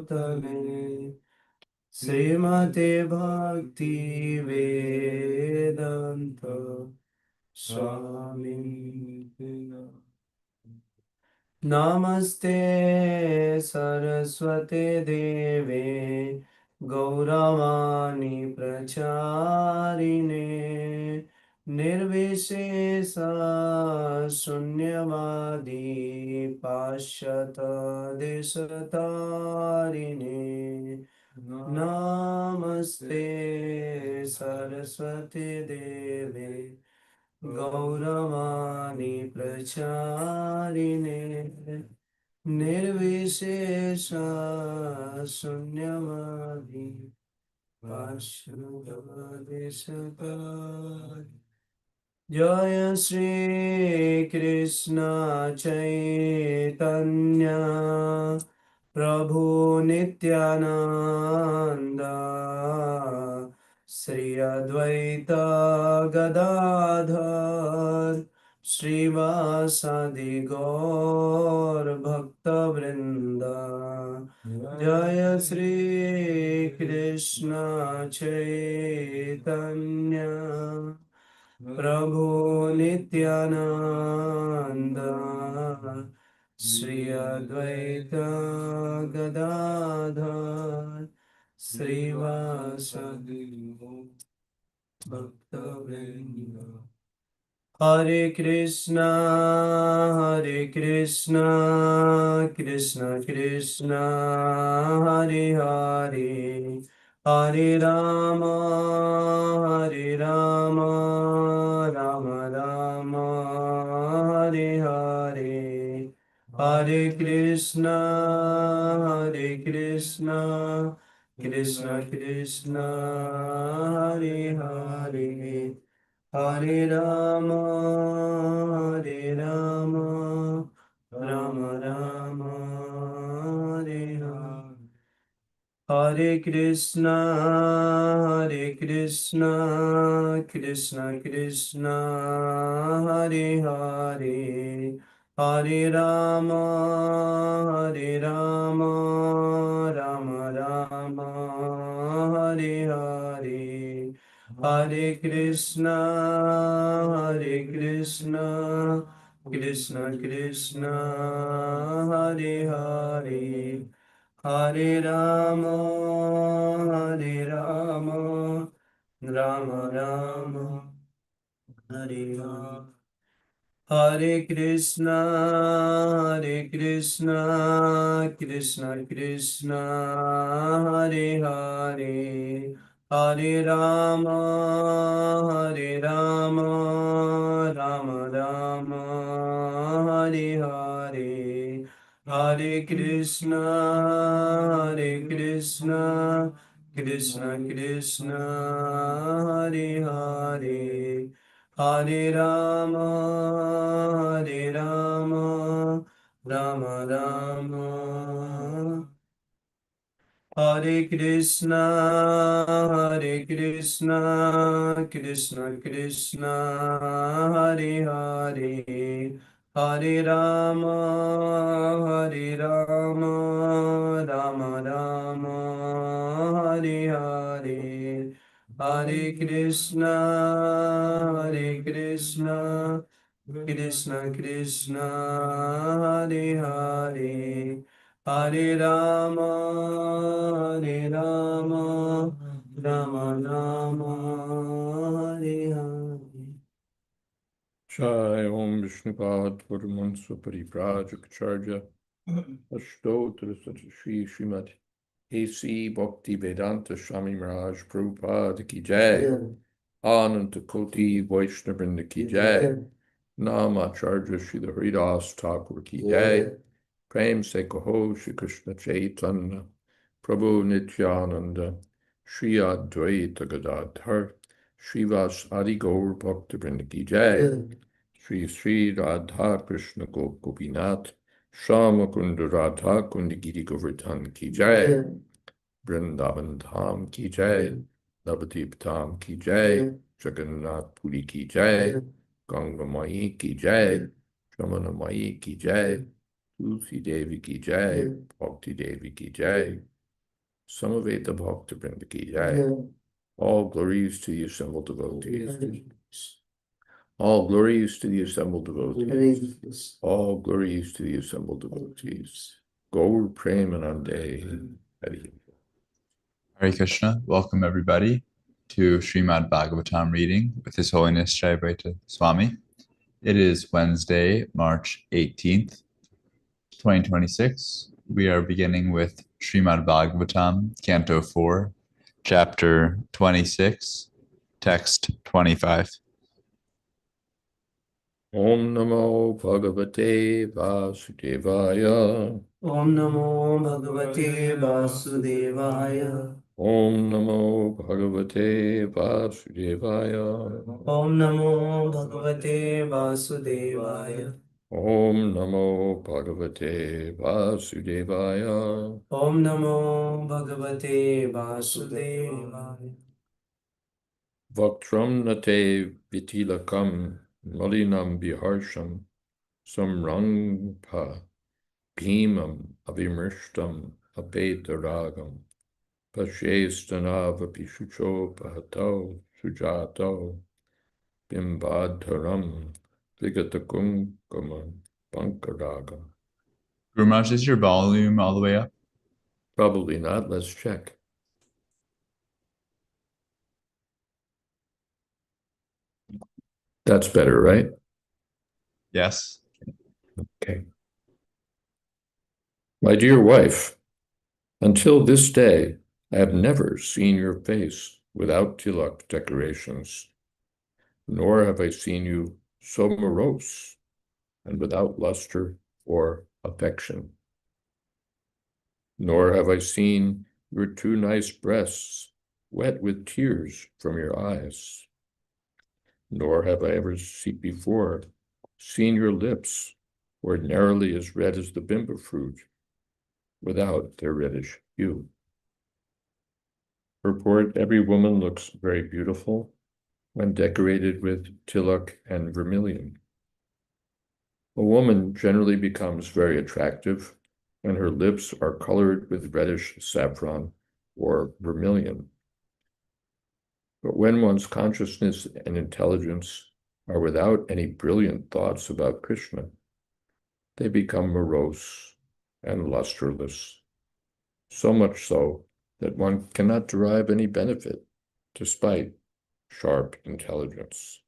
Bhutale Srimate Bhakti Vedanta Swami Namaste Saraswate Deve Gauravani Pracharine Nirvishesa Shunyavadi Pashyata Desatarine Namaste Saraswate Deve Gauravani Pracharine Nirvishesha Sunyavadi Pashuddhadesakari Jaya Shri Krishna Chaitanya Prabhu Nityananda Sri Advaita Gadadhar Srivasadi Gaur Bhakta Vrinda Jaya Shri Krishna Chaitanya Prabhu Nityananda Sri Advaita Gadadhar Srivasadi Bhakta Vrinda Hare Krishna, Hare Krishna, Krishna Krishna, Hare Hare, Hare Rama, Hare Rama, Rama Rama, Hare Hare, Hare Krishna, Hare Krishna, Krishna Krishna, Hare Hare. Hare Rama, Hare Rama, Rama Rama, Hare Hare. Hare Krishna, Hare Krishna, Krishna Krishna, Hare Hare, Hare Rama, Hare Rama, Rama Rama, Hare Hare, Hare Krishna, Hare Krishna, Krishna Krishna, Hare Hare. Hare Rama, Hare Rama, Rama Rama, Hare Hare. Hare Krishna, Hare Krishna, Krishna Krishna, Hare Hare, Hare Rama, Hare Rama, Rama Rama, Hare Hare, Hare Krishna, Hare Krishna, Krishna Krishna, Hare Hare. Hare Rama, Hare Rama, Rama Rama. Hare Krishna, Hare Krishna, Krishna Krishna, Hare Hare, Hare Rama, Hare Rama, Rama Rama, Hare Hare, Hare Krishna, Hare Krishna, Krishna Krishna, Hare Hare. Hare Rama, Hare Rama, Rama Rama, Hare Hare. Jai Om Vishnupad Puramansa Parivrajacharya Ashtotra Shri Srimad A.C. Bhakti Vedanta Swami Maharaj Prabhupada Ki Jai Ananta Koti Vaishnavrinda Ki Jai Namacharya Shri Haridas Thakur Ki Jai Prem Se Kaho Shri Krishna Chaitanya Prabhu Nityananda Shri Advaita Gadadhar Srivas Adi Gaur Bhakta Vrinda Ki Jai Shri Sri Radha Krishna Gopinath Shama Kunda Radha Kunda Giri Govardhan Ki Jai Vrindavan Dham Ki Jai Navadip Dham Ki Jai Jagannath Puri Ki Jai Ganga Mai Ki Jai Jamana Mai Ki Jai Tulsi Devi Ki Jai Bhakti Devi Ki Jai Samaveta Bhakta Vrinda Ki Jai. All glories to the assembled devotees. All glories to the assembled devotees. All glories to the assembled devotees. Gaur Premanande. Hare Krishna. Welcome everybody to Srimad Bhagavatam reading with His Holiness Jayādvaita Swami. It is Wednesday, March 18th, 2026. We are beginning with Srimad Bhagavatam, Canto 4, Chapter 26, Text 25. Om Namo Bhagavate Vasudevaya. Om Namo Bhagavate Vasudevaya. Om Namo Bhagavate Vasudevaya. Om Namo Bhagavate Vasudevaya. Om Namo Bhagavate Vasudevaya. Om Namo Bhagavate Vasudevaya. Vaktram nate vitilakam malinam biharsham samrangpa bhimam avimershtam abedaragam pashestanava pishucho pahato sujato bimbadharam vigatakumkamam pankaragam. Guru Maharaj, is your volume all the way up? Probably not. Let's check. That's better, right? Yes. Okay. My dear wife, until this day, I have never seen your face without tilak decorations, nor have I seen you so morose and without luster or affection. Nor have I seen your two nice breasts wet with tears from your eyes. Nor have I ever before seen your lips ordinarily as red as the bimba fruit, without their reddish hue. Purport: every woman looks very beautiful when decorated with tilak and vermilion. A woman generally becomes very attractive when her lips are colored with reddish saffron or vermilion. But when one's consciousness and intelligence are without any brilliant thoughts about Krishna, they become morose and lusterless, so much so that one cannot derive any benefit despite sharp intelligence.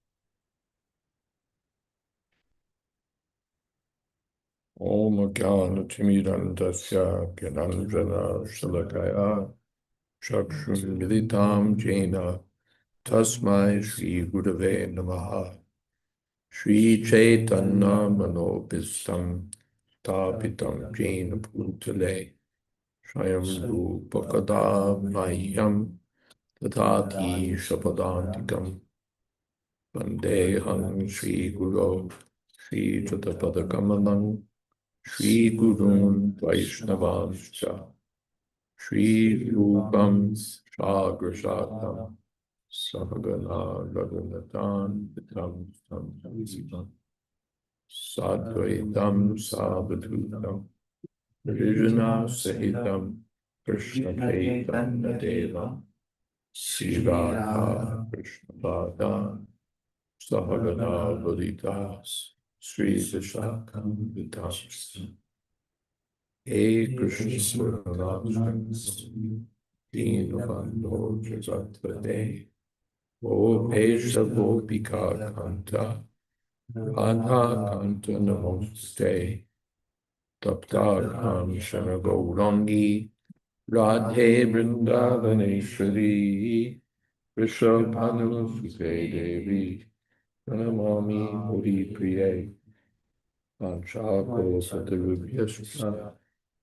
Om Jnana Timidandasya Gyananjana Shalakaya Chakshun Militam Jena Tasmai Shri Gurave Namaha. Shri Chaitanya Manobhistam Tapitam Jena Bhutale Swayam Rupakada Mayam Tadati Shapadantikam Vandeham Shri Guru Shri Jatapadakamalam Shri Gurun Vaishnavanscha Shri Rupam Shagrashatam Sahagana Raghunathan Vitam Tam Sadvaitam Savadhutam Vijana Sahitam Krishna Chaitanya Deva Sri Radha Krishna Pada Sahagana Valitas Sri Vishakam Vitas He Krishna Purnamastami Dinabandho Jagatpade O Pesha Gopika Kanta Radha Kanta Namaste Tapta Kam Shana Gaurangi Radhe Vrindavaneshwari Rishabhanu Sute Devi Pranamami Hari Priye Panchako Sadarubhyascha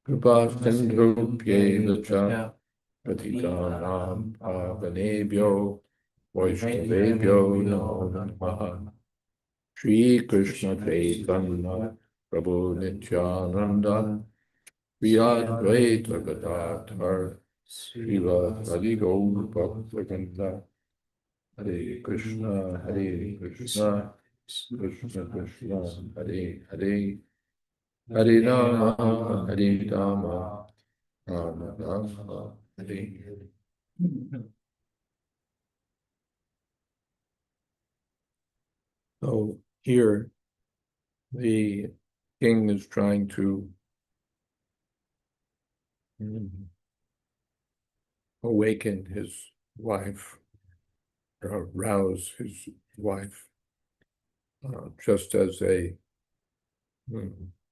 Kripasindhubhye Vacha Patitanam Pavanebhyo Vaishnavebhyo Namo Namaha. Shri Krishna Chaitanya Prabhu Nityananda Jayādvaita Gadadhar Srila Hari Gaur Bhaktivinoda Hare Krishna Krishna Krishna Hare Hare Hare Rama So here, the king is trying to awaken his wife, rouse his wife, just as a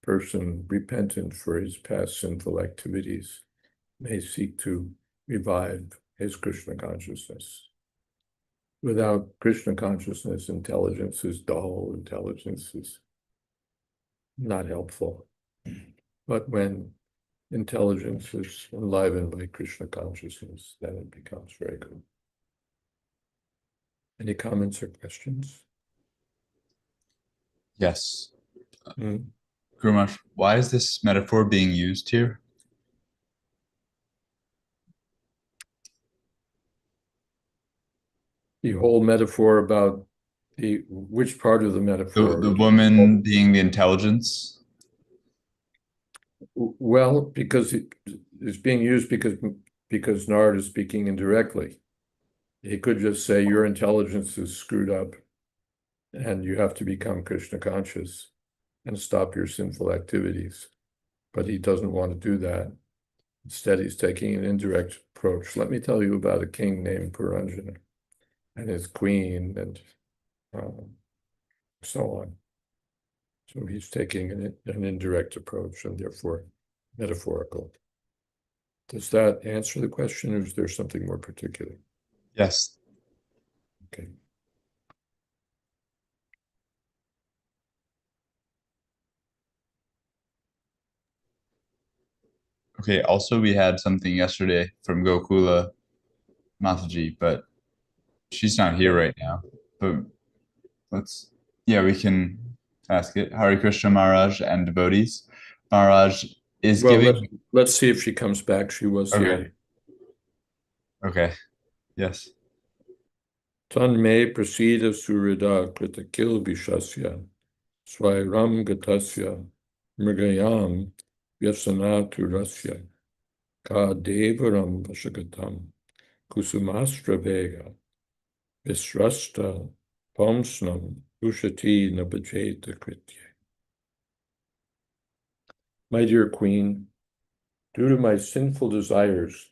person repentant for his past sinful activities may seek to revive his Krishna consciousness. Without Krishna consciousness, intelligence is dull, intelligence is not helpful. But when intelligence is enlivened by Krishna consciousness, then it becomes very good. Any comments or questions? Yes. Mm. Guru Maharaj, why is this metaphor being used here? The whole metaphor about which part of the metaphor? The woman being the intelligence? Well, because it's being used because Narada is speaking indirectly. He could just say your intelligence is screwed up and you have to become Krishna conscious and stop your sinful activities. But he doesn't want to do that. Instead, he's taking an indirect approach. Let me tell you about a king named Puranjana and his queen and so on. So he's taking an indirect approach and therefore metaphorical. Does that answer the question, or is there something more particular? Yes. Okay. Okay, also we had something yesterday from Gokula Mataji, but she's not here right now. But we can ask it. Hare Krishna Maharaj and devotees. Maharaj is Well, giving. let's see if she comes back. She was here. Okay. Yes. Tan me prasida surida krita kilbishasya swairam gatasya mrigayam vyasanatu rasya ka devaram vashagatam kusumastra vega visrasta pomsnam ushati nabhajeta kritya. My dear queen, due to my sinful desires,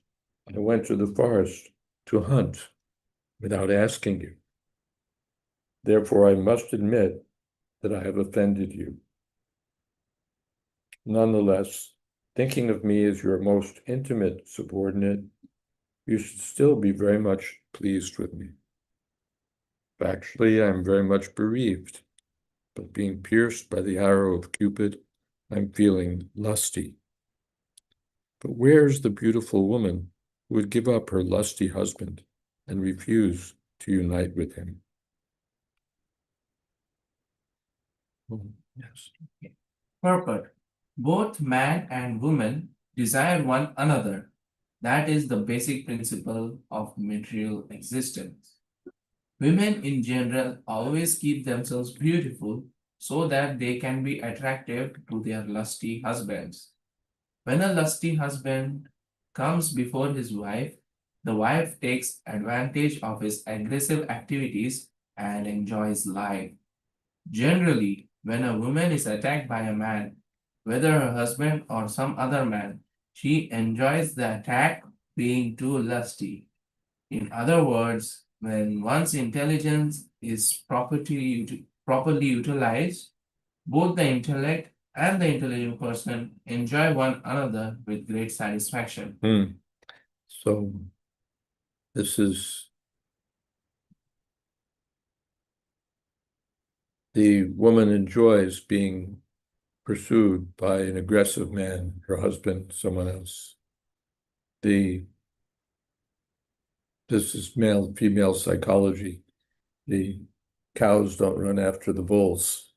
I went to the forest to hunt without asking you. Therefore, I must admit that I have offended you. Nonetheless, thinking of me as your most intimate subordinate, you should still be very much pleased with me. Actually, I am very much bereaved, but being pierced by the arrow of Cupid, I'm feeling lusty. But where's the beautiful woman who would give up her lusty husband and refuse to unite with him? Yes. Purport. Both man and woman desire one another. That is the basic principle of material existence. Women in general always keep themselves beautiful so that they can be attractive to their lusty husbands. When a lusty husband comes before his wife, the wife takes advantage of his aggressive activities and enjoys life. Generally, when a woman is attacked by a man, whether her husband or some other man, she enjoys the attack being too lusty. In other words, when one's intelligence is properly utilized, both the intellect and the intelligent person enjoy one another with great satisfaction. So this is the woman enjoys being pursued by an aggressive man, her husband, someone else. This is female psychology. The cows don't run after the bulls.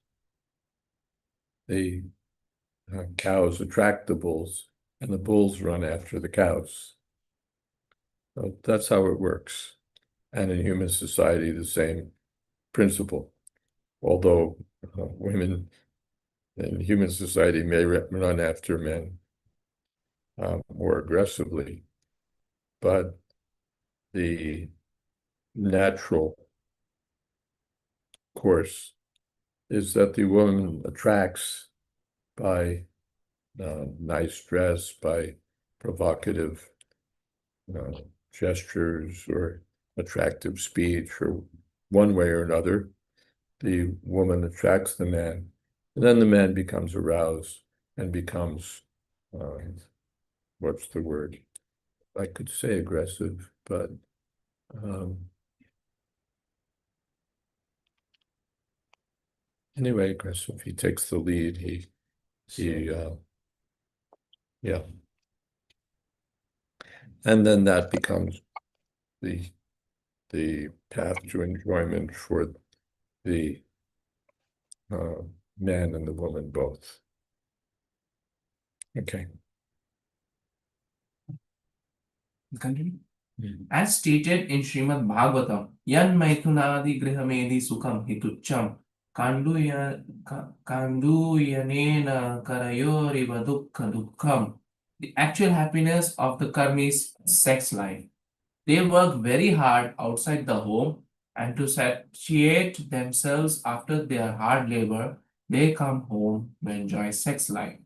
The cows attract the bulls, and the bulls run after the cows. So that's how it works. And in human society, the same principle. Although women in human society may run after men. more aggressively, but the natural course is that the woman attracts by nice dress, by provocative gestures or attractive speech, or one way or another, the woman attracts the man, and then the man becomes aroused and becomes, what's the word? I could say aggressive, but anyway, aggressive. He takes the lead. Yeah. And then that becomes the path to enjoyment for the man and the woman both. Okay. Continue. As stated in Srimad Bhagavatam, yan maithunadi grihamedi sukham hitucham kanduyanena karayoriva dukkha dukkam. The actual happiness of the karmis sex life. They work very hard outside the home, and to satiate themselves after their hard labor, they come home to enjoy sex life.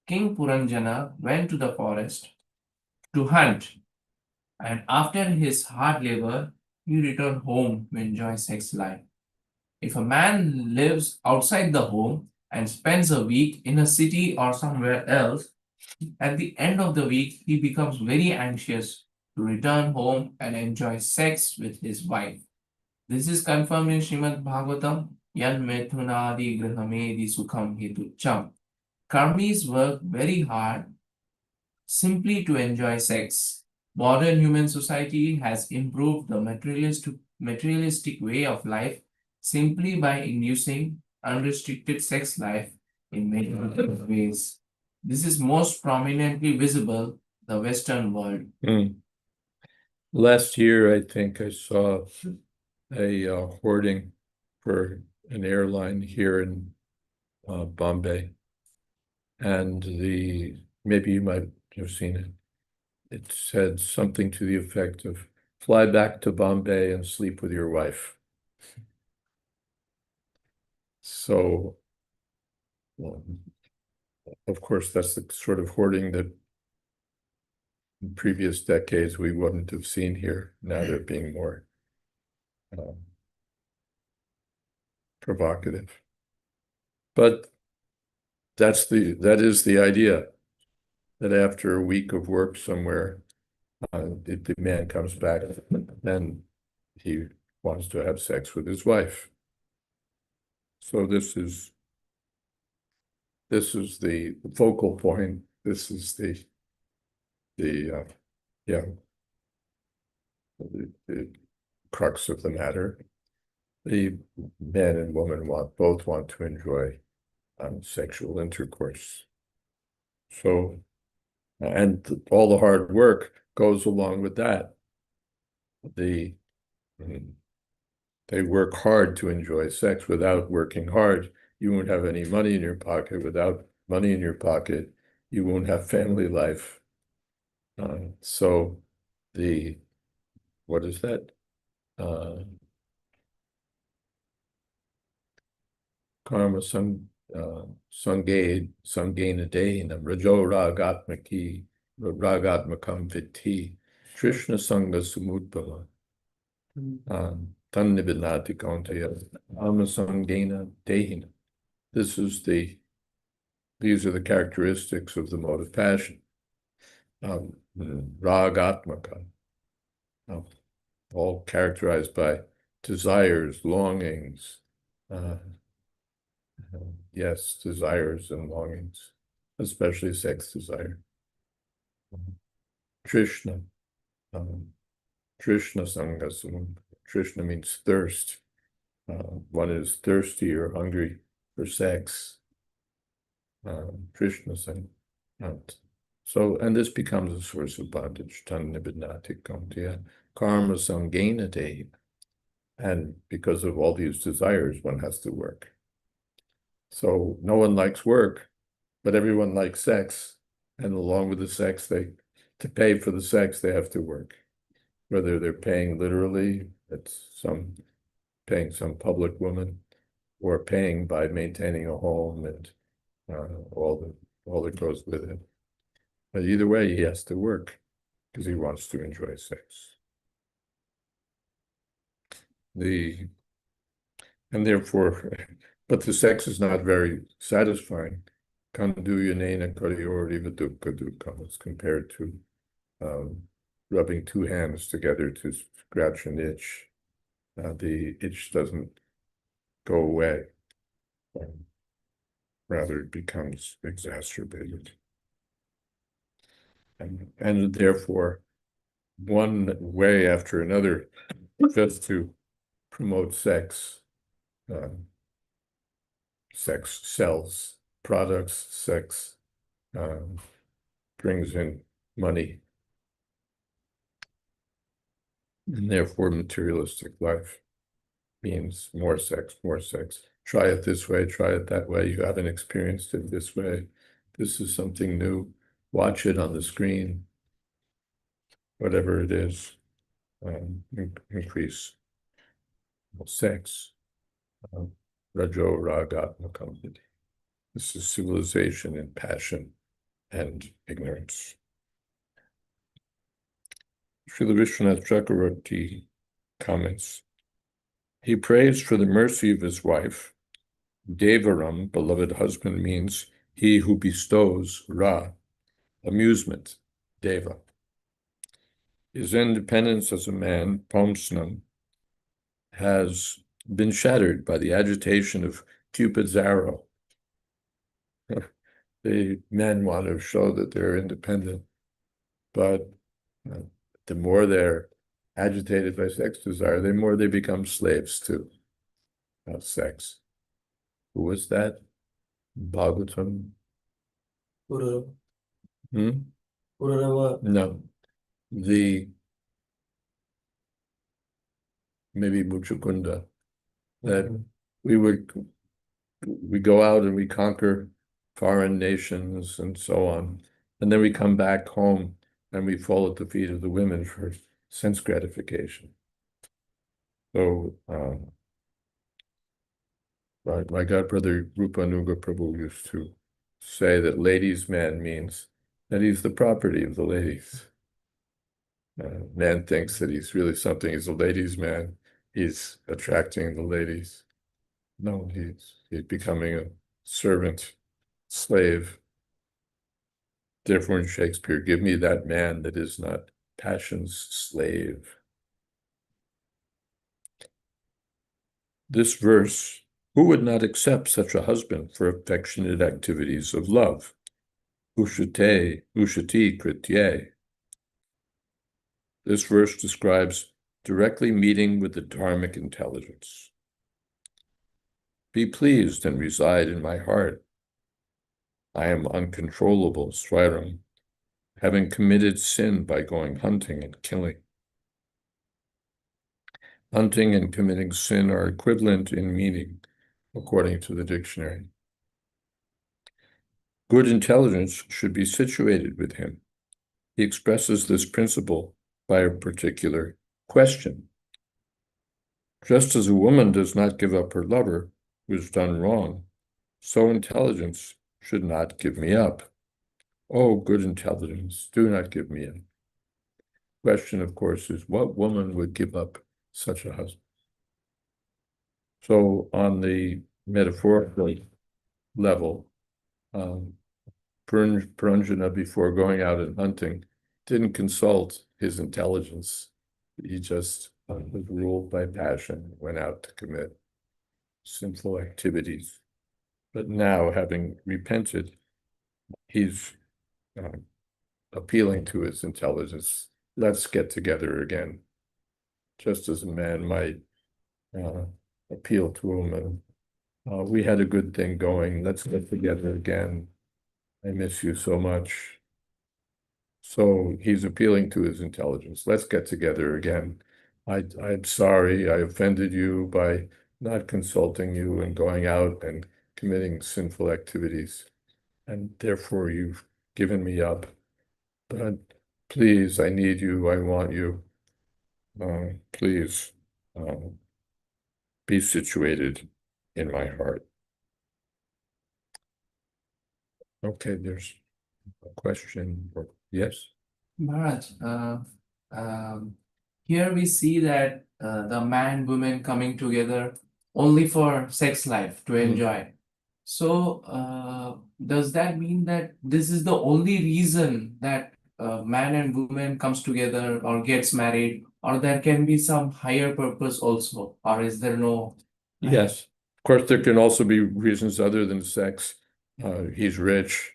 King Puranjana went to the forest to hunt, and after his hard labor, he returned home to enjoy sex life. If a man lives outside the home and spends a week in a city or somewhere else, at the end of the week, he becomes very anxious to return home and enjoy sex with his wife. This is confirmed in Srimad Bhagavatam, Yan Methunadi Grihamedi Sukham Hitucham. Karmis work very hard simply to enjoy sex. Modern human society has improved the materialistic way of life simply by inducing unrestricted sex life in many different ways. This is most prominently visible in the Western world. Last year, I think I saw a hoarding for an airline here in Bombay, and maybe you might have seen it. It said something to the effect of "Fly back to Bombay and sleep with your wife." So, of course, that's the sort of hoarding that in previous decades we wouldn't have seen here. Now they're being more provocative. But that is the idea, that after a week of work somewhere, the man comes back, then he wants to have sex with his wife. So this is the focal point. This is the crux of the matter. The man and woman both want to enjoy sexual intercourse. So, and all the hard work goes along with that. They work hard to enjoy sex. Without working hard, you won't have any money in your pocket. Without money in your pocket, you won't have family life. So what is that? Karma sangena dena rajo ragatmakam vitti Krishna sanga samudbhava tannibinati kauntaya karma sangena dehina. These are the characteristics of the mode of passion. Ragatmaka, all characterized by desires, longings, yes, desires and longings, especially sex desire. Krishna Sangasam. Krishna means thirst. One is thirsty or hungry for sex. Krishna Sang. So, and this becomes a source of bondage. Tannibinati kauntya karma sangena dehina. And because of all these desires, one has to work. So no one likes work, but everyone likes sex. And along with the sex, to pay for the sex, they have to work. Whether they're paying literally, paying some public woman, or paying by maintaining a home and all that goes with it. But either way, he has to work because he wants to enjoy sex. And therefore, but the sex is not very satisfying. As compared to rubbing two hands together to scratch an itch. The itch doesn't go away. Rather, it becomes exacerbated. And therefore, one way after another, just to promote sex, sex sells products, sex brings in money, and therefore materialistic life means more sex, more sex. Try it this way, try it that way. You haven't experienced it this way. This is something new. Watch it on the screen, whatever it is, increase sex. Rajo Ragatmakam. This is civilization and passion and ignorance. Srila Vishwanath Chakravarti comments, he prays for the mercy of his wife. Devaram, beloved husband, means he who bestows, Ra, amusement, Deva. His independence as a man, Pomsnam, has been shattered by the agitation of Cupid's arrow. The men want to show that they're independent, but the more they're agitated by sex desire, the more they become slaves to sex. Who was that? Bhagavatam? No. Maybe Muchukunda, that we go out and we conquer foreign nations and so on, and then we come back home and we fall at the feet of the women for sense gratification. So my godbrother Rupanuga Prabhu used to say that ladies' man means that he's the property of the ladies. Man thinks that he's really something. He's a ladies' man. He's attracting the ladies. No, he's becoming a servant, slave. Therefore, in Shakespeare, give me that man that is not passion's slave. This verse, who would not accept such a husband for affectionate activities of love? Ushati kritye. This verse describes directly meeting with the dharmic intelligence. Be pleased and reside in my heart. I am uncontrollable, Swaram, having committed sin by going hunting and killing. Hunting and committing sin are equivalent in meaning, according to the dictionary. Good intelligence should be situated with him. He expresses this principle by a particular question. Just as a woman does not give up her lover who has done wrong, so intelligence should not give me up. Oh, good intelligence, do not give me up. Question, of course, is what woman would give up such a husband? So on the metaphorical level, Puranjana, before going out and hunting, didn't consult his intelligence. He just was ruled by passion, went out to commit sinful activities. But now, having repented, he's appealing to his intelligence. Let's get together again. Just as a man might appeal to a woman. We had a good thing going. Let's get together again. I miss you so much. So he's appealing to his intelligence. Let's get together again. I'm sorry I offended you by not consulting you and going out and committing sinful activities. And therefore you've given me up. But please, I need you, I want you. Please be situated in my heart. Okay, there's a question. Yes? Maharaj, here we see that the man, woman coming together only for sex life to enjoy. So, does that mean that this is the only reason that man and woman comes together or gets married, or there can be some higher purpose also, or is there no? Yes. Of course, there can also be reasons other than sex. He's rich,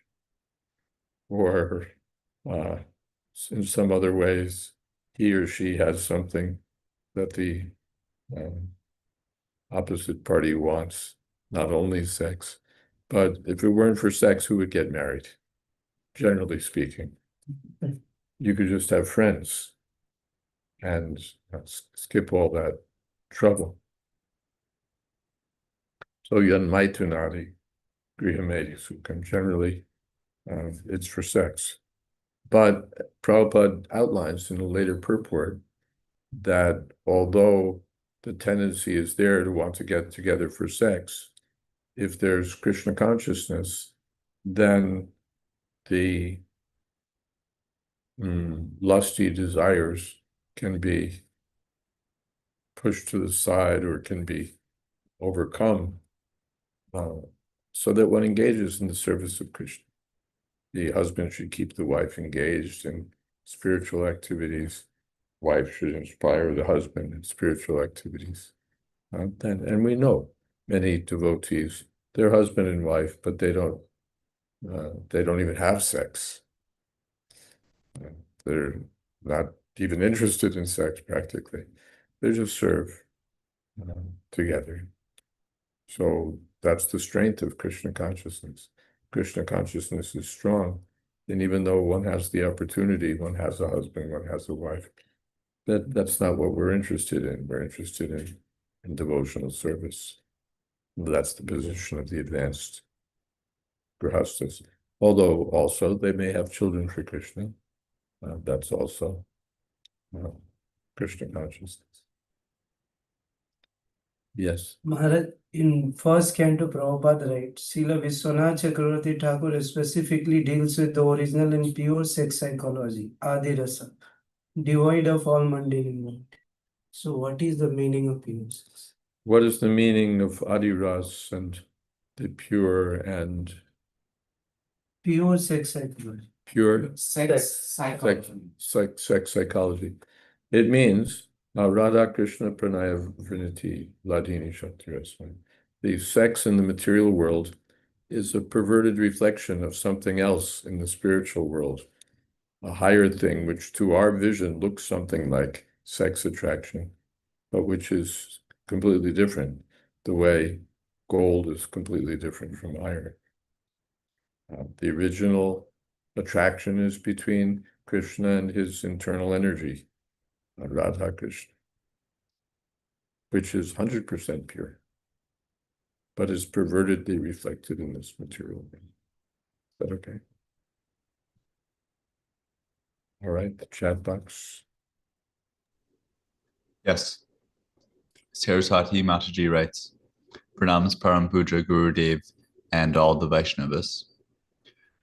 or in some other ways, he or she has something that the opposite party wants, not only sex. But if it weren't for sex, who would get married? Generally speaking, you could just have friends and skip all that trouble. So yanmaitunadi grihamedi sukham, generally it's for sex. But Prabhupada outlines in a later purport that although the tendency is there to want to get together for sex, if there's Krishna consciousness, then the lusty desires can be pushed to the side or can be overcome, so that one engages in the service of Krishna. The husband should keep the wife engaged in spiritual activities. Wife should inspire the husband in spiritual activities. And we know many devotees, they're husband and wife, but they don't even have sex. They're not even interested in sex practically. They just serve together. So that's the strength of Krishna consciousness. Krishna consciousness is strong. And even though one has the opportunity, one has a husband, one has a wife, that's not what we're interested in. We're interested in devotional service. That's the position of the advanced grihastas. Although also they may have children for Krishna. That's also Krishna consciousness. Yes. Maharaj, in first canto, Prabhupada writes, Srila Vishwanath Chakravarti Thakur specifically deals with the original and pure sex psychology, Adi Rasa, devoid of all mundane involvement. So, what is the meaning of pure sex? What is the meaning of Adi Ras and the pure Sex psychology? Pure Sex psychology. sex psychology. It means Radha Krishna Pranaya Vrinati Ladini Shaktirasman. The sex in the material world is a perverted reflection of something else in the spiritual world, a higher thing which to our vision looks something like sex attraction, but which is completely different, the way gold is completely different from iron. The original attraction is between Krishna and his internal energy, Radha Krishna, which is 100% pure, but is pervertedly reflected in this material world. Is that okay? All right, the chat box. Yes. Saraswati Mataji writes, Pranams Param Puja Gurudev and all the Vaishnavas.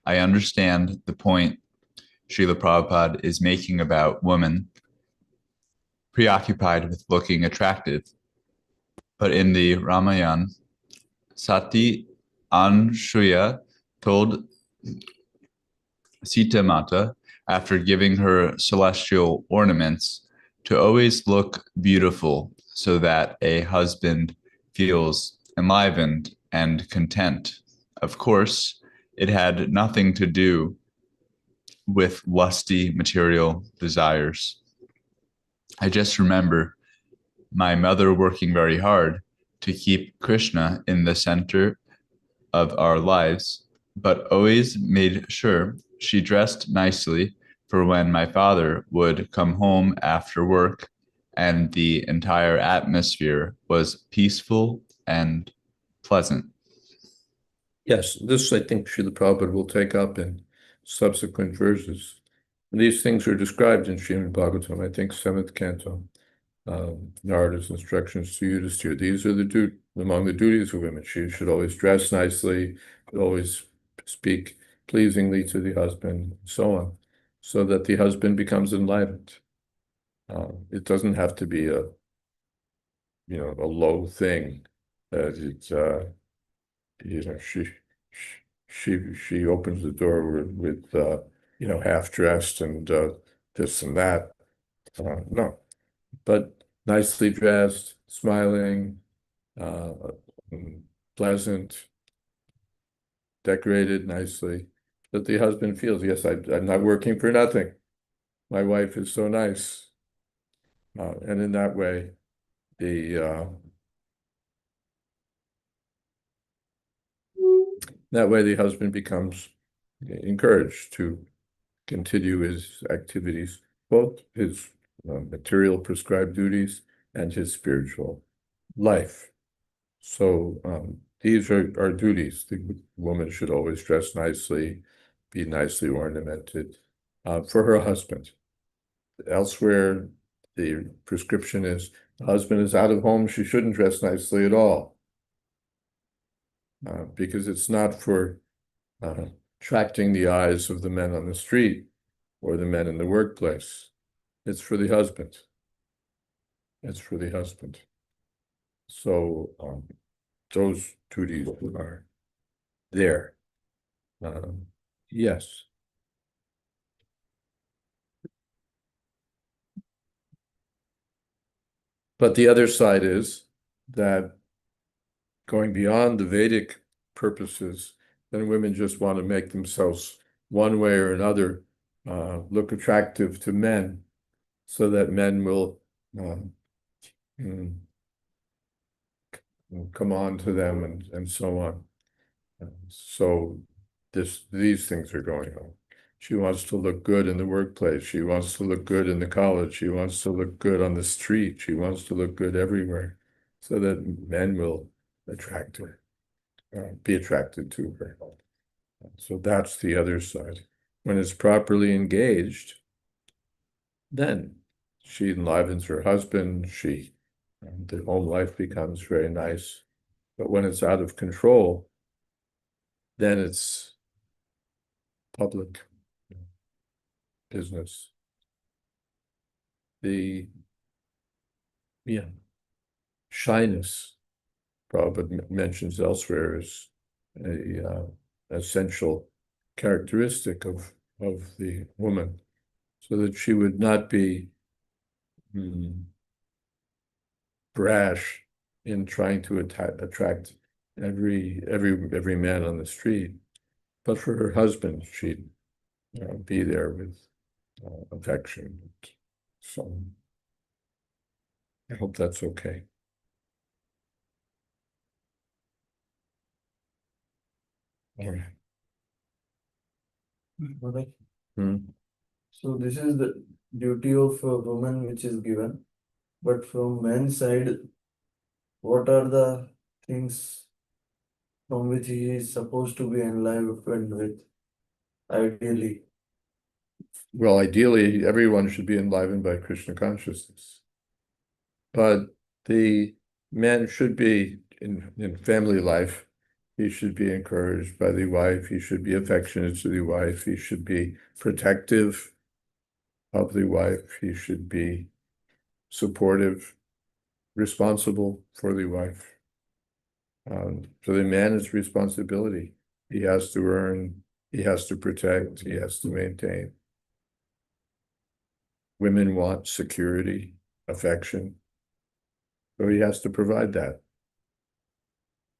I understand the point Srila Prabhupada is making about women preoccupied with looking attractive. But in the Ramayana, Sati Anshuya told Sita Mata, after giving her celestial ornaments, to always look beautiful so that a husband feels enlivened and content. Of course, it had nothing to do with lusty material desires. I just remember my mother working very hard to keep Krishna in the center of our lives, but always made sure she dressed nicely for when my father would come home after work and the entire atmosphere was peaceful and pleasant. Yes, this I think Srila Prabhupada will take up in subsequent verses. And these things are described in Srimad Bhagavatam, I think 7th canto. Narada's instructions to Yudhisthira. These are among the duties of women. She should always dress nicely, always speak pleasingly to the husband, and so on, so that the husband becomes enlightened. It doesn't have to be a low thing. It's she opens the door with half dressed and this and that. No, but nicely dressed, smiling, pleasant, decorated nicely, that the husband feels, yes, I'm not working for nothing. My wife is so nice. And in that way, the husband becomes encouraged to continue his activities, both his material prescribed duties and his spiritual life. So these are duties. The woman should always dress nicely, be nicely ornamented for her husband. Elsewhere, the prescription is the husband is out of home, she shouldn't dress nicely at all. Because it's not for attracting the eyes of the men on the street or the men in the workplace. It's for the husband. It's for the husband. So those duties are there. Yes. But the other side is that going beyond the Vedic purposes, then women just want to make themselves one way or another look attractive to men, so that men will come on to them and so on. So these things are going on. She wants to look good in the workplace. She wants to look good in the college. She wants to look good on the street. She wants to look good everywhere, so that men will attract her, be attracted to her. So that's the other side. When it's properly engaged, then she enlivens her husband. The home life becomes very nice. But when it's out of control, then it's public business. The shyness, Prabhupada mentions elsewhere, is a essential characteristic of the woman, so that she would not be brash in trying to attract every man on the street, but for her husband, she'd be there with affection. So I hope that's okay. All right. Okay. Hmm. So this is the duty of a woman which is given, but from men's side, what are the things from which he is supposed to be enlivened with, ideally? Well, ideally, everyone should be enlivened by Krishna consciousness. But the man should be in family life. He should be encouraged by the wife. He should be affectionate to the wife. He should be protective of the wife. He should be supportive, responsible for the wife. So the man is responsibility. He has to earn, he has to protect, he has to maintain. Women want security, affection. So he has to provide that.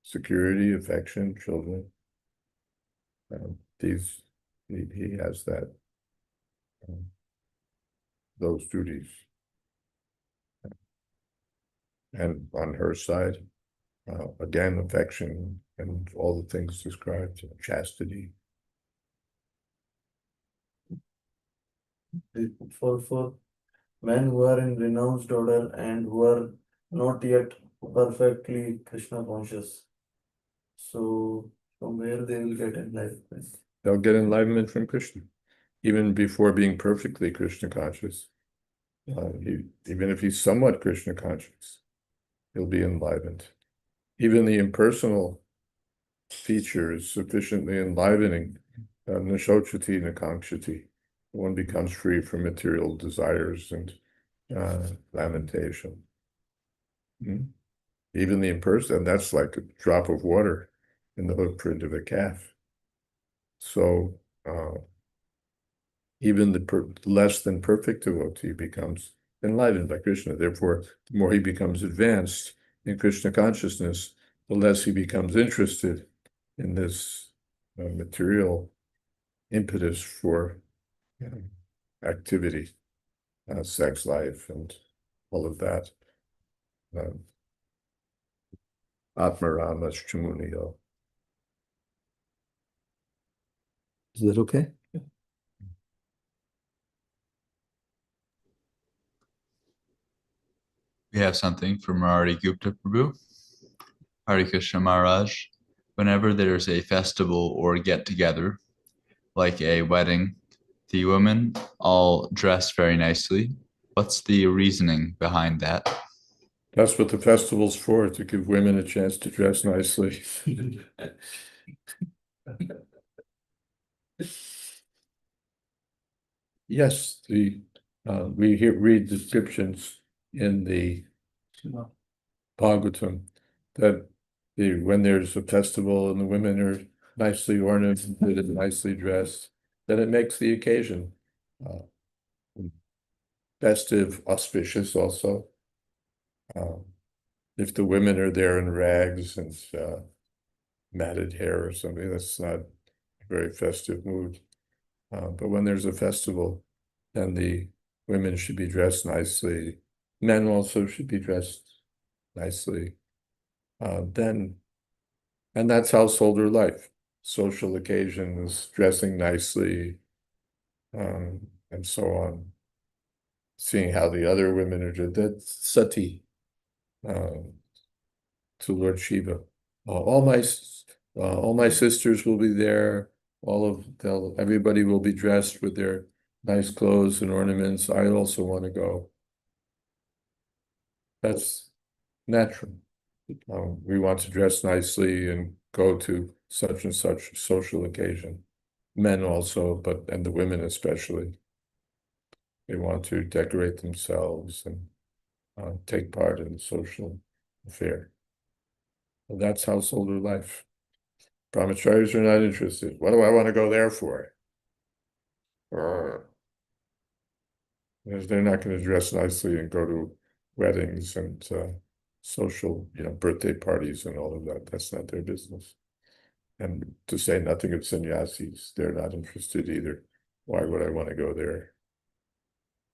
Security, affection, children. He has that, those duties. And on her side, again, affection and all the things described, chastity. For men who are in renounced order and who are not yet perfectly Krishna conscious. So from where they will get enlightenment? they'll get enlightenment from Krishna, even before being perfectly Krishna conscious. Even if he's somewhat Krishna conscious, he'll be enlivened. Even the impersonal feature is sufficiently enlivening. Nashochati nakangshati. One becomes free from material desires and lamentation. Even the impersonal, and that's like a drop of water in the hoof print of a calf. So even the less than perfect devotee becomes enlivened by Krishna. Therefore, the more he becomes advanced in Krishna consciousness, the less he becomes interested in this material impetus for activity, sex life, and all of that. Atmaramas Chamuniyo. Is that okay? We have something from Murari Gupta Prabhu. Hare Krishna Maharaj. Whenever there's a festival or get-together, like a wedding, the women all dress very nicely. What's the reasoning behind that? That's what the festival's for, to give women a chance to dress nicely. Yes, we read descriptions in the Bhagavatam that when there's a festival and the women are nicely ornamented and nicely dressed, then it makes the occasion festive, auspicious also. If the women are there in rags and matted hair or something, that's not a very festive mood. But when there's a festival, then the women should be dressed nicely. Men also should be dressed nicely. And that's householder life, social occasions, dressing nicely, and so on. Seeing how the other women are doing. That's sati to Lord Shiva. All my sisters will be there. Everybody will be dressed with their nice clothes and ornaments. I also want to go. That's natural. We want to dress nicely and go to such and such social occasion. Men also, and the women especially. They want to decorate themselves and take part in the social affair. Well, that's householder life. Brahmacharis are not interested. What do I want to go there for? Because they're not going to dress nicely and go to weddings and social, birthday parties and all of that. That's not their business. And to say nothing of sannyasis, they're not interested either. Why would I want to go there?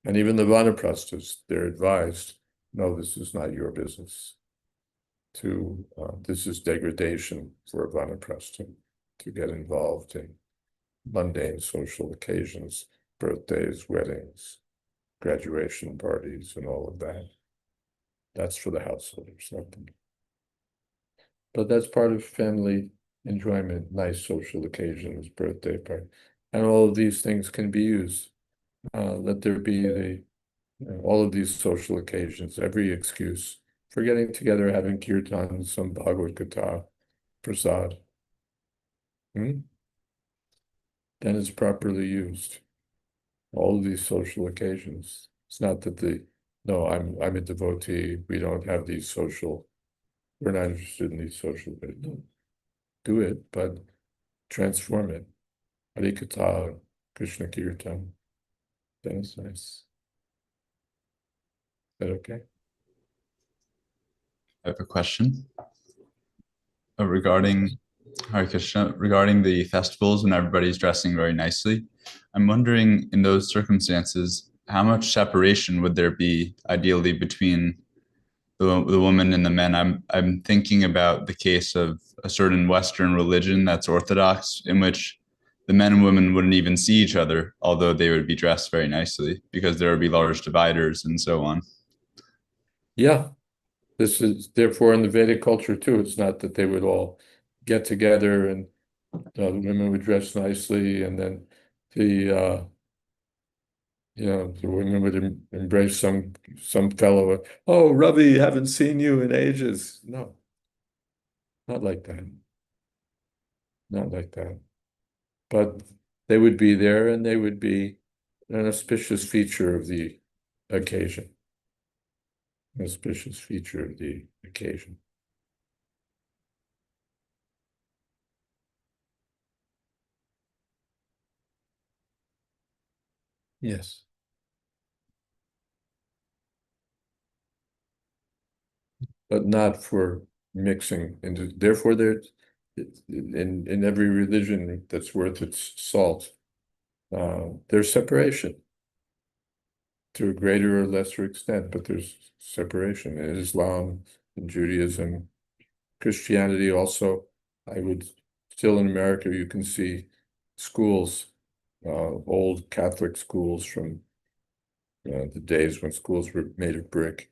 And even the vanaprasthas, they're advised, no, this is not your business. This is degradation for a vanaprastha to get involved in mundane social occasions, birthdays, weddings, graduation parties, and all of that. That's for the householders, not them. But that's part of family enjoyment, nice social occasions, birthday party, and all of these things can be used. Let there be all of these social occasions, every excuse for getting together, having kirtan, some Bhagavad Gita, prasad. Then it's properly used. All of these social occasions. It's not that no, I'm a devotee. We don't have these social. We're not interested in these social. No, do it, but transform it. Harikatha, Krishna Kirtan. That is nice. Is that okay? I have a question regarding Hare Krishna, regarding the festivals when everybody's dressing very nicely. I'm wondering, in those circumstances, how much separation would there be ideally between the woman and the men? I'm thinking about the case of a certain Western religion that's Orthodox, in which the men and women wouldn't even see each other, although they would be dressed very nicely, because there would be large dividers and so on. Yeah. This is therefore in the Vedic culture too. It's not that they would all get together and The women would dress nicely, and then the the women would embrace some fellow. Oh, Ravi, haven't seen you in ages. No, not like that. Not like that. But they would be there, and they would be an auspicious feature of the occasion. An auspicious feature of the occasion. Yes. But not for mixing into, therefore there's in every religion that's worth its salt, there's separation to a greater or lesser extent, but there's separation in Islam, in Judaism, Christianity also. I would still in America, you can see schools, old Catholic schools from the days when schools were made of brick,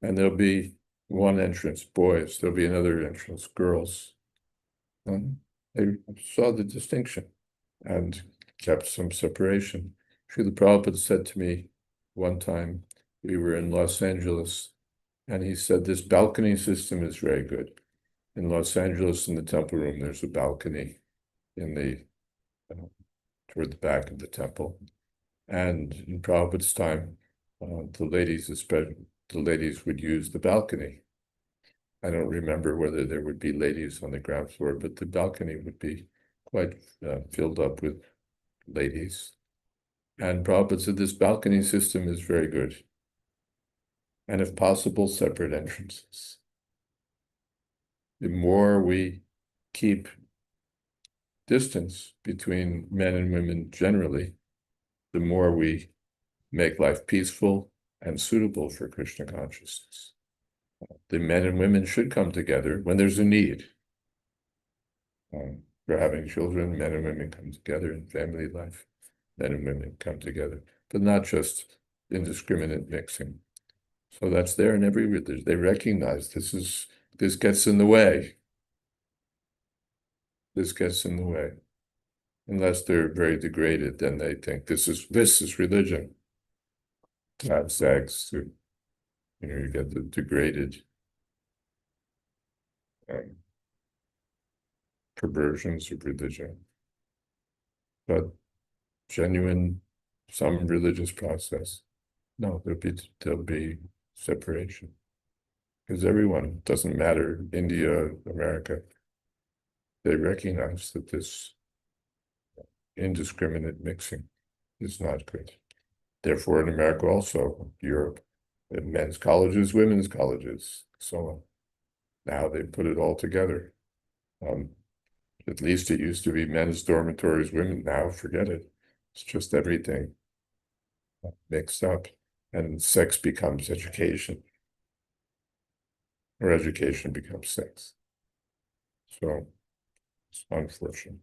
and there'll be one entrance, boys, there'll be another entrance, girls. They saw the distinction and kept some separation. Srila Prabhupada said to me one time, we were in Los Angeles, and he said, this balcony system is very good. In Los Angeles, in the temple room, there's a balcony in the toward the back of the temple. And in Prabhupada's time, the ladies would use the balcony. I don't remember whether there would be ladies on the ground floor, but the balcony would be quite filled up with ladies. And Prabhupada said this balcony system is very good. And if possible, separate entrances. The more we keep distance between men and women generally, the more we make life peaceful and suitable for Krishna consciousness. The men and women should come together when there's a need. For having children, men and women come together in family life. Men and women come together, but not just indiscriminate mixing. So that's there in every religion. They recognize this gets in the way. This gets in the way. Unless they're very degraded, then they think this is religion. To have sex, you get the degraded perversions of religion. But genuine, some religious process, no, there'll be separation. Because everyone, doesn't matter, India, America, they recognize that this indiscriminate mixing is not good. Therefore, in America also, Europe, men's colleges, women's colleges, so on. Now they put it all together. At least it used to be men's dormitories, women. Now forget it. It's just everything mixed up, and sex becomes education, or education becomes sex. So it's unfortunate.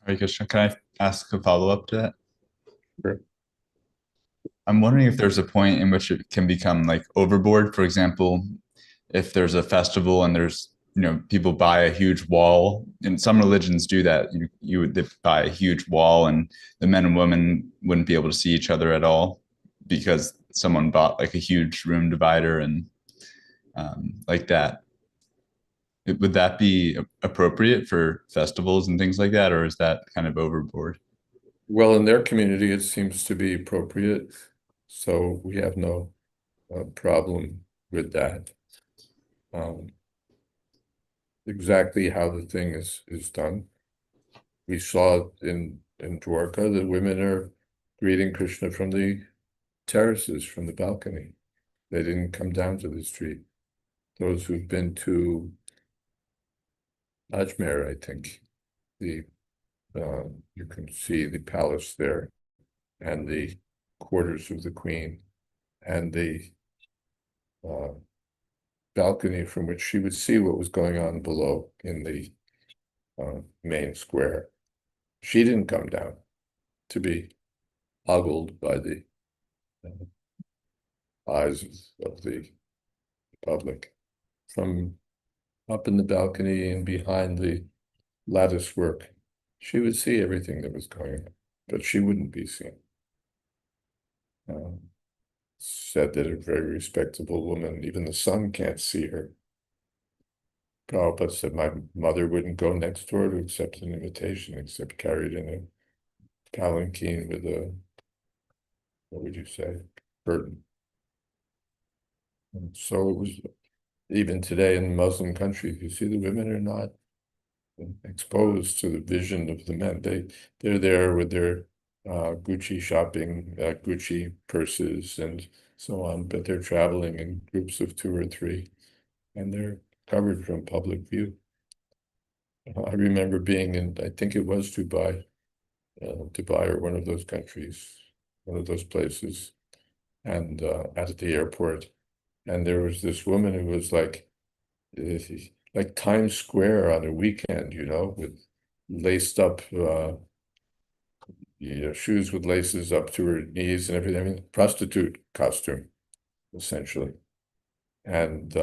Hare Krishna, can I ask a follow-up to that? Sure. I'm wondering if there's a point in which it can become like overboard. For example, if there's a festival and there's, people buy a huge wall, and some religions do that. You would buy a huge wall, and the men and women wouldn't be able to see each other at all because someone bought like a huge room divider and like that. Would that be appropriate for festivals and things like that, or is that kind of overboard? Well, in their community, it seems to be appropriate, so we have no problem with that. Exactly how the thing is done. We saw in Dwarka, the women are greeting Krishna from the terraces, from the balcony. They didn't come down to the street. Those who've been to Ajmer, I think, you can see the palace there and the quarters of the queen and the balcony from which she would see what was going on below in the main square. She didn't come down to be ogled by the eyes of the public. From up in the balcony and behind the lattice work, she would see everything that was going on, but she wouldn't be seen. Said that a very respectable woman, even the sun can't see her. Prabhupada said my mother wouldn't go next door to accept an invitation, except carried in a palanquin with a, what would you say, curtain. And so it was, even today in Muslim countries, you see the women are not exposed to the vision of the men. They're there with their Gucci shopping, Gucci purses and so on, but they're traveling in groups of 2 or 3, and they're covered from public view. I remember being in, I think it was Dubai or one of those countries, one of those places, and at the airport, and there was this woman who was like Times Square on a weekend, with laced up, shoes with laces up to her knees and everything. I mean, prostitute costume, essentially, and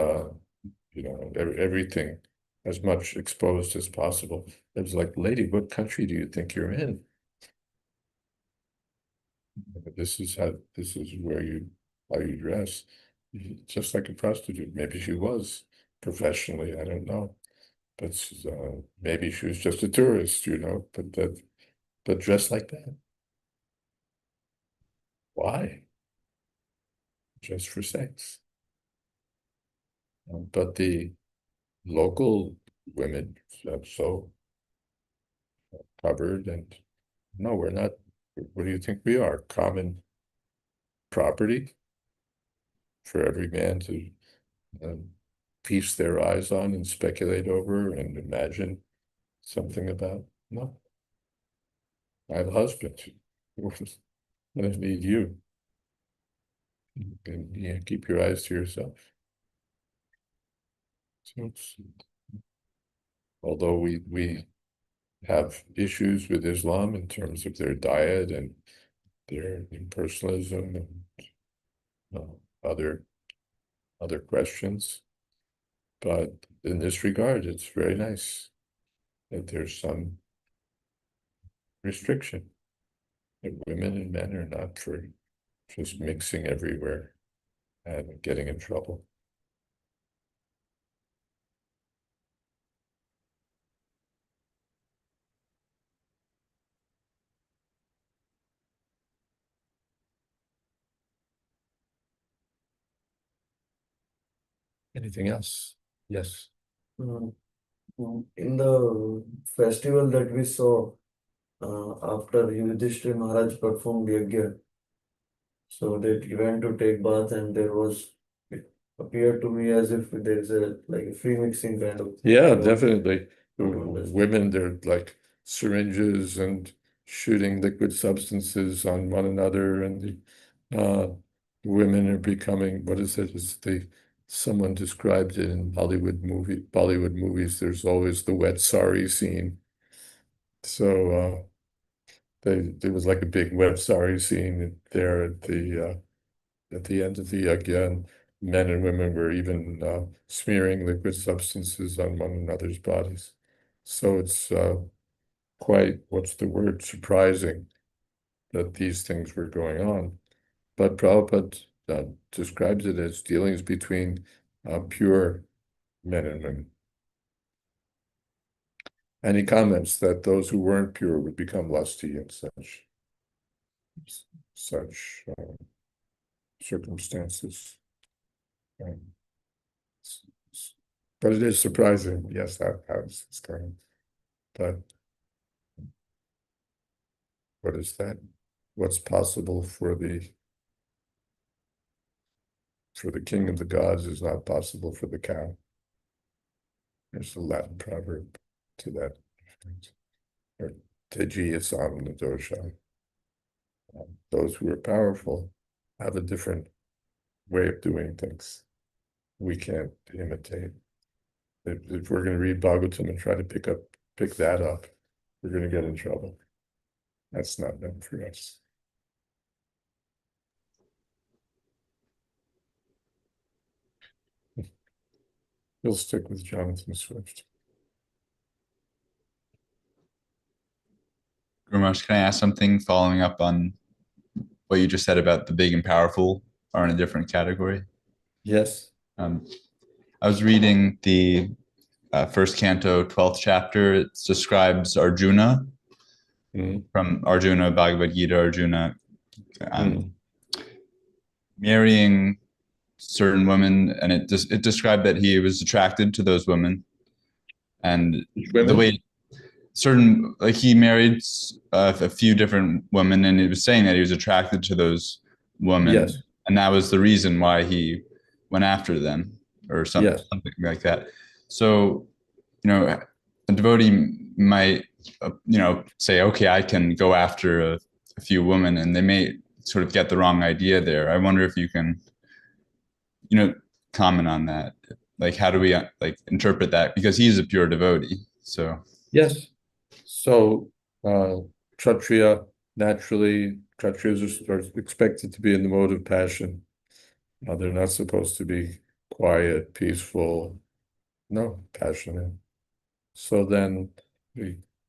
everything as much exposed as possible. It was like, lady, what country do you think you're in? This is where how you dress, just like a prostitute. Maybe she was professionally, I don't know, but maybe she was just a tourist, but dressed like that. Why? Just for sex. But the local women are so covered, and no, we're not. What do you think we are? Common property for every man to feast their eyes on and speculate over and imagine something about? No. I have a husband. I don't need you. And, keep your eyes to yourself. So although we have issues with Islam in terms of their diet and their impersonalism and other questions, but in this regard, it's very nice that there's some restriction, that women and men are not for just mixing everywhere and getting in trouble. Anything else? Yes. In the festival that we saw after Yudhishthira Maharaj performed Yajna, so they went to take bath, and it appeared to me as if there's a free mixing kind of. Yeah, thing. definitely. Understand. Women, they're like syringes and shooting liquid substances on one another, and the women are becoming, what is it? Someone described it in Bollywood movies. There's always the wet sari scene. So there was like a big wet sari scene there at the end of the yajna, and men and women were even smearing liquid substances on one another's bodies. So it's quite, what's the word, surprising that these things were going on. But Prabhupada describes it as dealings between pure men and women. And he comments that those who weren't pure would become lusty in such circumstances. But it is surprising, yes, how it's going. But what is that? What's possible for the king of the gods is not possible for the cow. There's a Latin proverb to that effect. Or Tejiya Samana Dosha. Those who are powerful have a different way of doing things. We can't imitate. If we're going to read Bhagavatam and try to pick that up, we're going to get in trouble. That's not meant for us. We'll stick with Jonathan Swift. Guru Maharaj, can I ask something following up on what you just said about the big and powerful are in a different category? Yes. I was reading the first canto, 12th chapter. It describes Arjuna from Arjuna, Bhagavad Gita, Arjuna marrying certain women, and it described that he was attracted to those women, and the way certain, like, he married a few different women, and it was saying that he was attracted to those women. Yes. And that was the reason why he went after them, or something, Yes. something like that. So, a devotee might, say, okay, I can go after a few women, and they may sort of get the wrong idea there. I wonder if you can, comment on that. Like, how do we interpret that? Because he's a pure devotee. So yes. So Kshatriya, naturally, Kshatriyas are expected to be in the mode of passion. They're not supposed to be quiet, peaceful, no, passionate. So then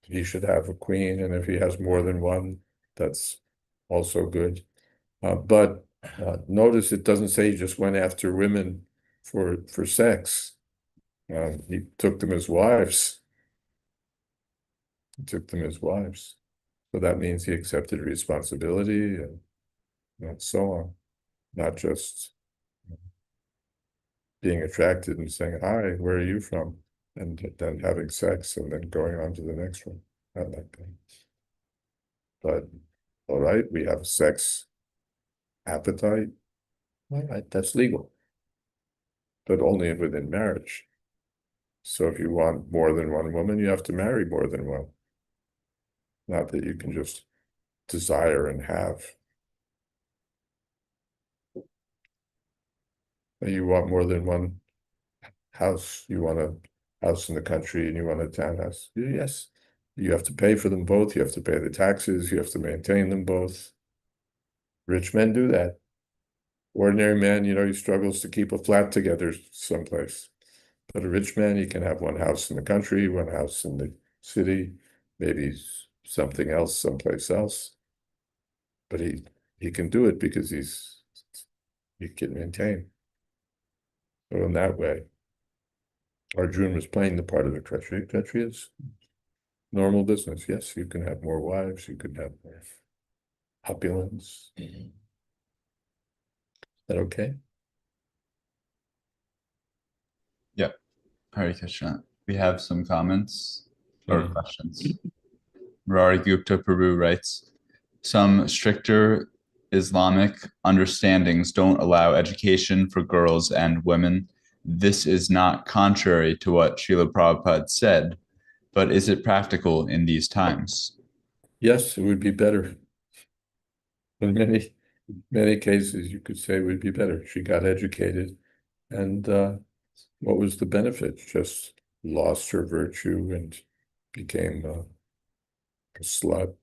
he should have a queen, and if he has more than one, that's also good. But notice it doesn't say he just went after women for sex. He took them as wives. He took them as wives. So that means he accepted responsibility and so on, not just being attracted and saying, hi, where are you from? And then having sex and then going on to the next one. Not like that. But all right, we have sex appetite. All right, that's legal. But only within marriage. So if you want more than one woman, you have to marry more than one. Not that you can just desire and have. You want more than one house. You want a house in the country and you want a townhouse. Yes, you have to pay for them both. You have to pay the taxes. You have to maintain them both. Rich men do that. Ordinary man, he struggles to keep a flat together someplace. But a rich man, he can have one house in the country, one house in the city, maybe something else someplace else. But he can do it because he can maintain. So in that way, Arjuna was playing the part of the Kshatriya. Kshatriya is normal business. Yes, you can have more wives, you can have more opulence. Is that okay? yeah, Hare Krishna. We have some comments or questions. Murari Gupta Prabhu writes, some stricter Islamic understandings don't allow education for girls and women. This is not contrary to what Srila Prabhupada said, but is it practical in these times? Yes, it would be better. In many cases, you could say it would be better. She got educated, and what was the benefit? Just lost her virtue and became a slut.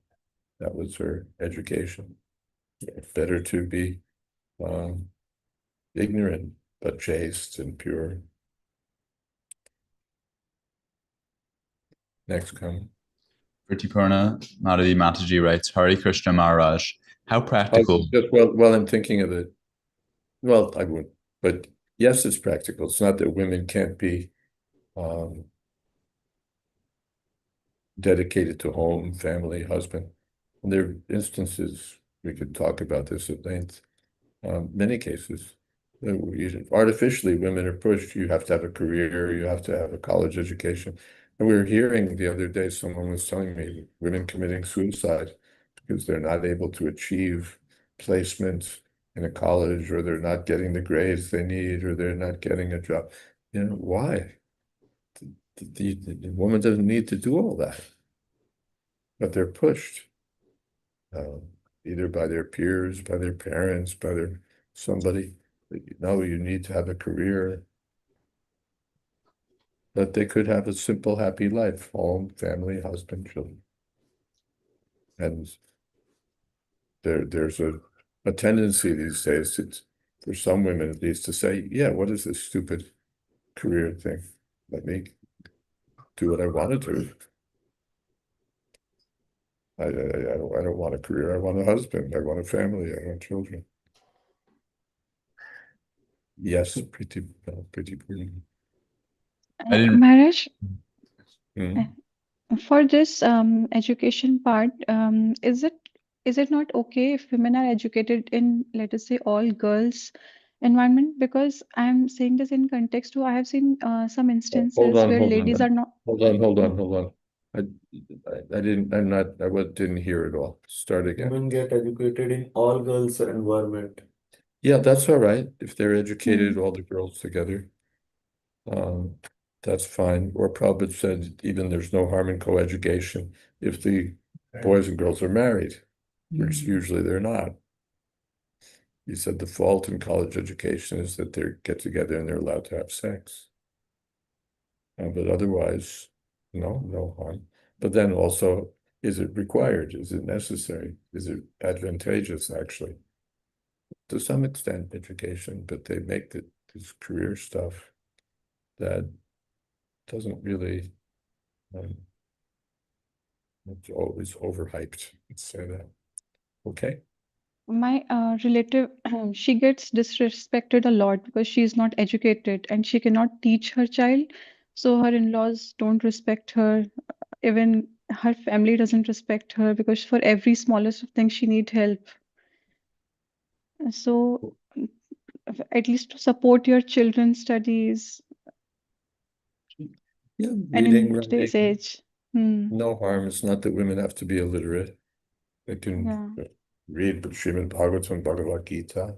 That was her education. Better to be ignorant, but chaste and pure. Next comment. Pratipurna Madhavi Mataji writes, Hare Krishna Maharaj, how practical? Well, I'm thinking of it. Well, I would, but yes, it's practical. It's not that women can't be dedicated to home, family, husband. And there are instances, we could talk about this at length, many cases, artificially women are pushed, you have to have a career, you have to have a college education. And we were hearing the other day, someone was telling me, women committing suicide because they're not able to achieve placement in a college, or they're not getting the grades they need, or they're not getting a job. Why? The woman doesn't need to do all that, but they're pushed either by their peers, by their parents, by somebody. You need to have a career. But they could have a simple, happy life, home, family, husband, children. And there's a tendency these days, for some women at least, to say, yeah, what is this stupid career thing. Let me do what I want to do. I don't want a career. I want a husband. I want a family. I want children. Yes, pretty brilliant. I didn't. Maharaj, Mm. for this education part, is it not okay if women are educated in, let us say, all girls environment? Because I'm saying this in context to I have seen some instances where ladies are not. Hold on. I didn't hear it all. Start again. Women get educated in all girls environment. Yeah, that's all right. If they're educated, all the girls together, that's fine. Or Prabhupada said even there's no harm in co-education if the boys and girls are married, which usually they're not. He said the fault in college education is that they get together and they're allowed to have sex. But otherwise, no harm. But then also, is it required? Is it necessary? Is it advantageous, actually? To some extent, education, but they make this career stuff that doesn't really, it's always overhyped. Let's say that. Okay. My relative, she gets disrespected a lot because she is not educated and she cannot teach her child. So her in-laws don't respect her. Even her family doesn't respect her because for every smallest of thing she need help. So at least to support your children's studies Yeah, and reading, in today's writing, age. no harm. It's not that women have to be illiterate. They can Yeah. read Srimad Bhagavatam, Bhagavad Gita.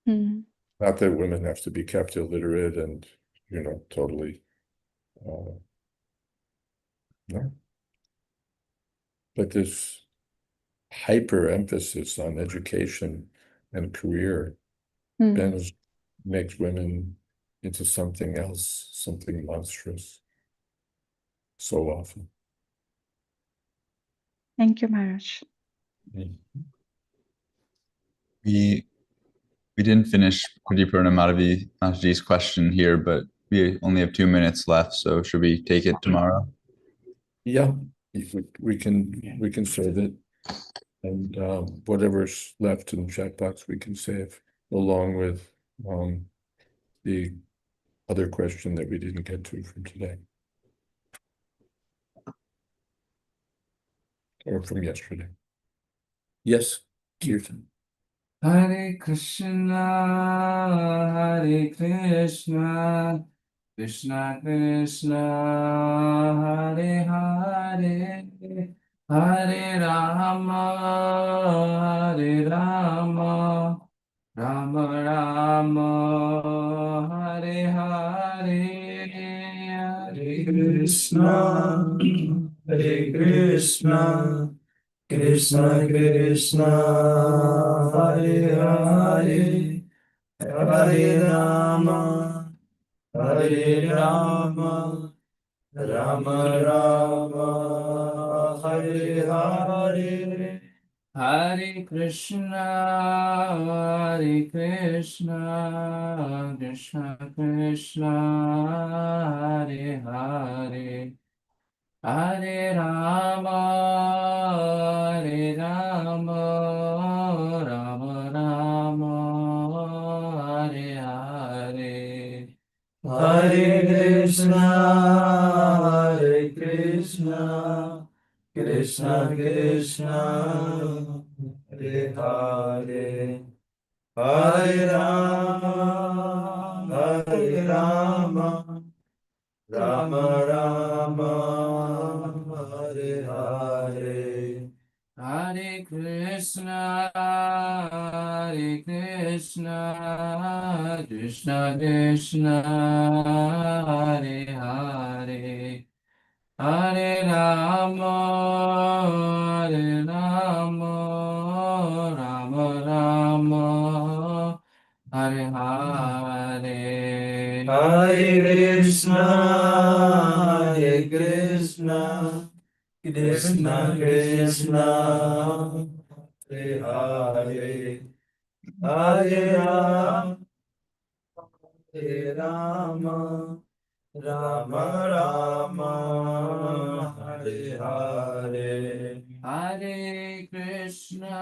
Not that women have to be kept illiterate and, totally, no. But this hyper emphasis on education and career makes women into something else, something monstrous, so often. Thank you, Maharaj. We didn't finish Pradipurna Mataji's question here, but we only have 2 minutes left, so should we take it tomorrow? Yeah, we can save it, and whatever's left in the chat box we can save along with the other question that we didn't get to from today or from yesterday. Yes, Kirtan. Hare Krishna, Hare Krishna, Krishna Krishna, Hare Hare, Hare Rama, Hare Rama, Rama Rama, Hare Hare, Hare Krishna, Hare Krishna, Krishna Krishna, Hare Hare, Hare Rama, Hare Rama, Rama Rama, Hare Hare, Hare Krishna, Hare Krishna, Krishna Krishna, Hare Hare, Hare Rama, Hare Rama, Rama Rama, Hare Hare, Hare Krishna, Hare Krishna, Krishna Krishna, Hare Hare, Hare Rama, Hare Rama, Rama Rama, Hare Hare, Hare Krishna, Hare Krishna, Krishna Krishna, Hare Hare, Hare Rama, Hare Rama, Rama Rama, Hare Hare, Hare Krishna, Hare Krishna, Krishna Krishna, Hare Hare, Hare Rama, Hare Rama, Rama Rama, Hare Hare. Hare Krishna,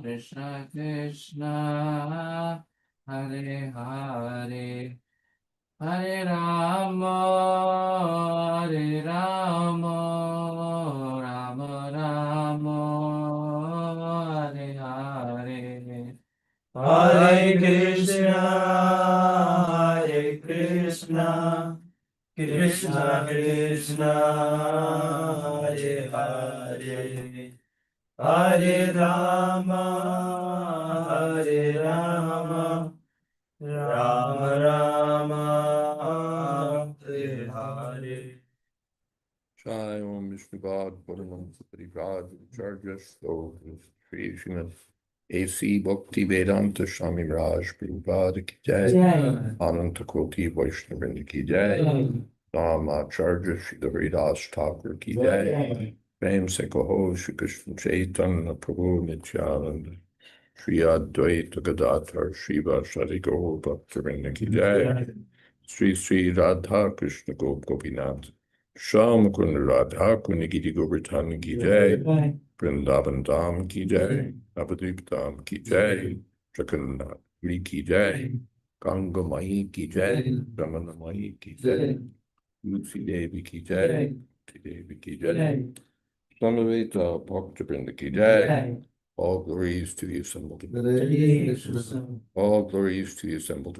Krishna Krishna, Hare Hare, Hare Rama, Rama Rama, Hare Hare. Hare Krishna, Krishna Krishna, Hare Hare. Hare Rama, Rama Rama, Hare Hare. Jai Om Vishnuvad Paramansa Parivajacharya Slokas Shri Srimad A.C. Bhakti Vedanta Swami Raj Prabhupada Ki Jai Ananta Koti Vaishnavrinda Ki Jai Namacharya Shri Haridas Thakur Ki Jai Prem Se Kaho Shri Krishna Chaitanya Prabhu Nityananda Shri Advaita Gadadhar Shiva Shri Gaur Bhaktivinoda Ki Jai Sri Sri Radha Krishna Gop Gopinath Sham Kund Radha Kund Giri Govardhan Ki Jai Vrindavan Dham Ki Jai Navadvip Dham Ki Jai Jagannath Puri Ki Jai Ganga Mai Ki Jai Ramana Mai Ki Jai Lucy Devi Ki Jai Devi Ki Jai Samaveta Bhaktivinoda Ki Jai. All glories to the assembled. All glories to the assembled.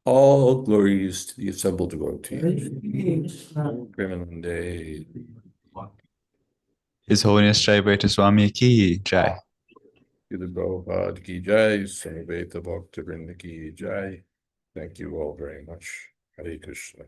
All glories to the assembled devotees. Premanande. His Holiness Jayādvaita Swami Ki Jai. Srila Prabhupada Ki Jai. Samaveta Bhaktivinoda Ki Jai. Thank you all very much. Hare Krishna.